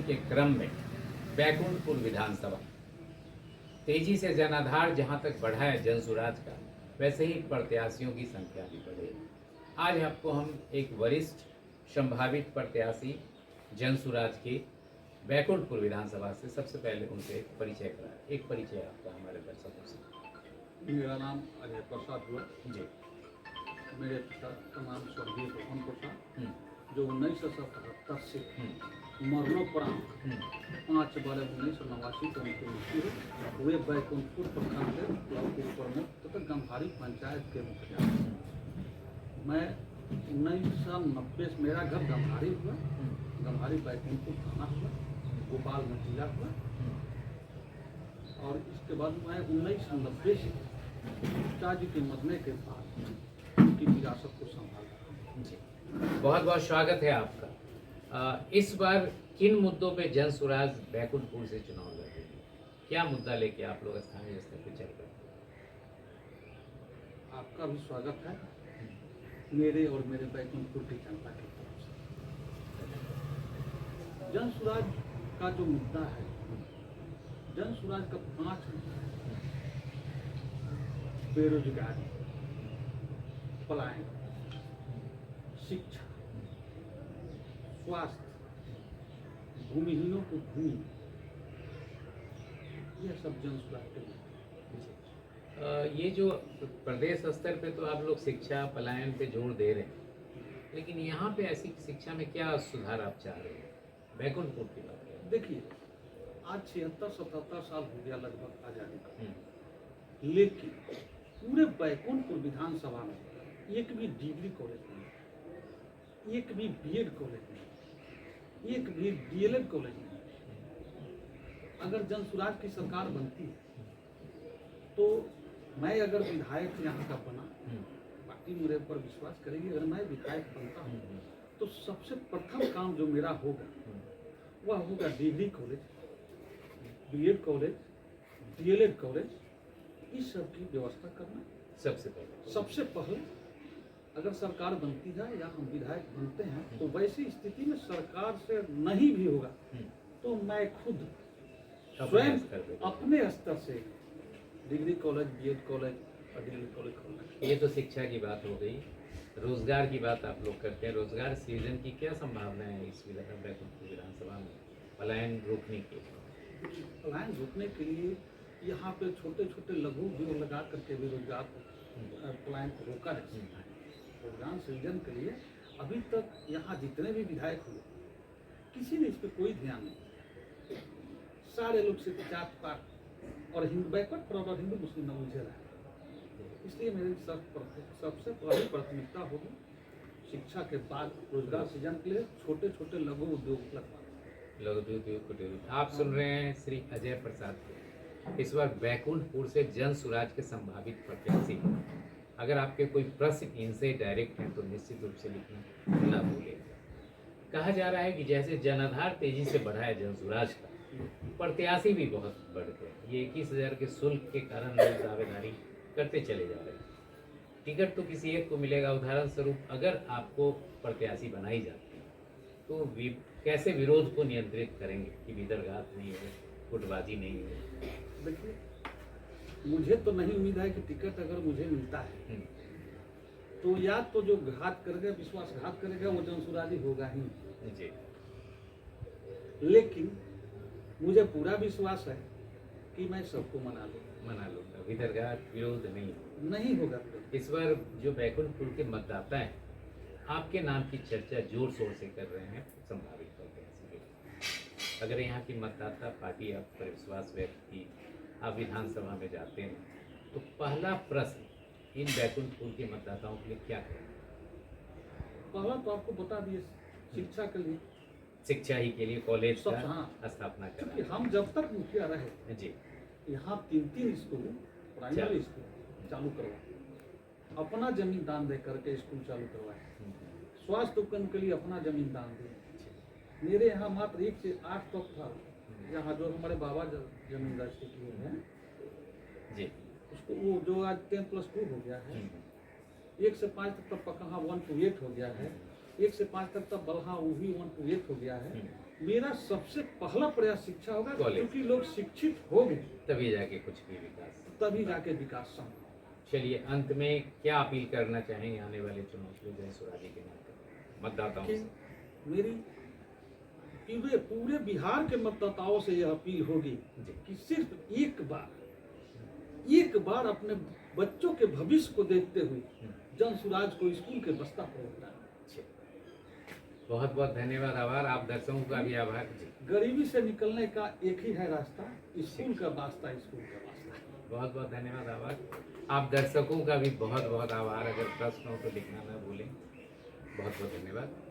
के क्रम में बैकुंठपुर विधानसभा तेजी से जनाधार जहां तक बढ़ा है जनसुराज का, वैसे ही प्रत्याशियों की संख्या भी बढ़ी है। आज आपको हम एक वरिष्ठ संभावित प्रत्याशी जनसुराज के बैकुंठपुर विधानसभा से सबसे पहले उनसे परिचय कराएं। एक परिचय आपका हमारे दर्शकों से। मेरा नाम अजय प्रसाद हुआ जी। मेरे पिता का नाम स्वर्गीय रोहन प्रसाद, जो 1977 से मरणोपरांत 5/12/1989 को उनकी मृत्यु हुई। वे बैकुंठपुर प्रखंड के ब्लॉक प्रमुख तथा गंभारी पंचायत के मुखिया। मैं 1990 से मेरा घर गंभारी हुआ, गंभारी बैकुंठपुर थाना हुआ, गोपालगंज जिला हुआ। और इसके बाद मैं 1990 से पिताजी के मरने के बाद उनकी विरासत को संभाला। जी, बहुत बहुत स्वागत है आपका। इस बार किन मुद्दों पे जनसुराज बैकुंठपुर से चुनाव लड़ेगी? क्या मुद्दा लेके आप लोग स्थानीय स्तर पे चल रहे हैं? आपका भी स्वागत है मेरे और मेरे बैकुंठपुर की जनता की तरफ से। जनसुराज का जो मुद्दा है, जनसुराज का 5 मुद्दा है: बेरोजगारी, पलायन, शिक्षा, स्वास्थ्य, भूमिहीनों को भूमि, यह सब जनसुराज के मुद्दे। ये जो प्रदेश स्तर पे तो आप लोग शिक्षा पलायन पे जोर दे रहे हैं, लेकिन यहाँ पे ऐसी शिक्षा में क्या सुधार आप चाह रहे हैं? बैकुंठपुर की बात करें। देखिए, आज 76-77 साल हो गया लगभग आजादी का, लेकिन पूरे बैकुंठपुर विधानसभा में एक भी डिग्री कॉलेज नहीं, एक भी बीएड कॉलेज नहीं, एक भी डीएलएड कॉलेज नहीं। अगर जनसुराज की सरकार बनती है तो मैं अगर विधायक यहाँ का बना, पार्टी मेरे ऊपर विश्वास करेगी, अगर मैं विधायक बनता हूँ तो सबसे प्रथम काम जो मेरा होगा वह होगा degree college, BEd college, DElEd college, इस सब की व्यवस्था करना। सबसे पहले अगर सरकार बनती है या हम विधायक बनते हैं तो वैसी स्थिति में सरकार से नहीं भी होगा तो मैं खुद स्वयं अपने स्तर से डिग्री कॉलेज, बीएड कॉलेज और डीएलएड कॉलेज खोलना। ये तो शिक्षा की बात हो गई। रोजगार की बात आप लोग करते हैं, रोजगार सृजन की क्या संभावना है इस बैकुंठपुर विधानसभा में पलायन रोकने के लिए? पलायन रोकने के लिए यहाँ पे छोटे छोटे लघु उद्योग लगा करके भी रोजगार पलायन को रोका जा सकता है। रोजगार सृजन के लिए अभी तक यहाँ जितने भी विधायक हुए किसी ने इस पर कोई ध्यान नहीं। सारे लोग सिर्फ जात पात और हिंदू बैकवर्ड और हिंदू मुस्लिम में उलझे रहे। इसलिए मेरी सबसे पहली प्राथमिकता होगी शिक्षा के बाद रोजगार सृजन के लिए छोटे छोटे लघु उद्योग लगवाना। आप सुन रहे हैं श्री अजय प्रसाद को। इस बार बैकुंठपुर से जनसुराज के संभावित प्रत्याशी, अगर आपके कोई प्रश्न इनसे डायरेक्ट हैं तो निश्चित रूप से लिखना ना भूलें। कहा जा रहा है कि जैसे जनाधार तेजी से बढ़ा है जनसुराज का, प्रत्याशी भी बहुत बढ़ गए। ये 21,000 के शुल्क के कारण लोग दावेदारी करते चले जा रहे हैं। टिकट तो किसी एक को मिलेगा। उदाहरण स्वरूप अगर आपको प्रत्याशी बनाई जाती है तो कैसे विरोध को नियंत्रित करेंगे कि विदर्घात नहीं हो, गुटबाजी नहीं हो? देखिए, मुझे तो नहीं उम्मीद है कि टिकट अगर मुझे मिलता है तो या तो जो घात करेगा, विश्वासघात करेगा, वो जनसुराजी होगा ही जी। लेकिन मुझे पूरा विश्वास है कि मैं सबको मना लूँगा। विदर्घात विरोध नहीं होगा। इस बार जो बैकुंठपुर के मतदाता हैं आपके नाम की चर्चा जोर शोर से कर रहे हैं संभावित प्रत्याशी के। अगर यहाँ की मतदाता पार्टी आप पर विश्वास व्यक्त की, आप विधानसभा में जाते हैं तो पहला प्रश्न इन बैकुंठपुर के मतदाताओं के लिए क्या करें? पहला तो आपको बता दिए, शिक्षा के लिए, शिक्षा ही के लिए कॉलेज का स्थापना क्योंकि करना। हम जब तक मुखिया रहे जी, यहाँ 3 स्कूल, प्राइमरी स्कूल चालू करवाए, अपना जमीन दान दे करके स्कूल चालू करवाए, स्वास्थ्य उपकरण के लिए अपना जमीन दान दिए। मेरे यहाँ मात्र 1 से 8 तक था, यहाँ जो हमारे बाबा जमीन रजिस्ट्री किए हैं जी, उसको वो जो आज 10+2 हो गया है, 1 से 5 तक पक्का 1 to 8 हो गया है, 1 से 5 तक तो बल्हा वो भी 1 to 8 हो गया है। मेरा सबसे पहला प्रयास शिक्षा होगा, कॉलेज। क्योंकि लोग शिक्षित हो गए तभी जाके कुछ भी विकास। तभी जाके विकास संभव। चलिए, अंत में क्या अपील करना चाहेंगे आने वाले चुनाव के लिए जयसुरा जी के नाते मतदाताओं कि से? मेरी पूरे बिहार के मतदाताओं से यह अपील होगी जी। कि सिर्फ एक बार अपने बच्चों के भविष्य को देखते हुए जन सुराज को स्कूल के बस्ता पर उतारें। बहुत बहुत धन्यवाद, आभार। आप दर्शकों का भी आभार जी। गरीबी से निकलने का एक ही है रास्ता, स्कूल का वास्ता, स्कूल का वास्ता। बहुत बहुत धन्यवाद, आभार। आप दर्शकों का भी बहुत बहुत आभार। अगर प्रश्न हो तो लिखना ना भूलें। बहुत बहुत धन्यवाद।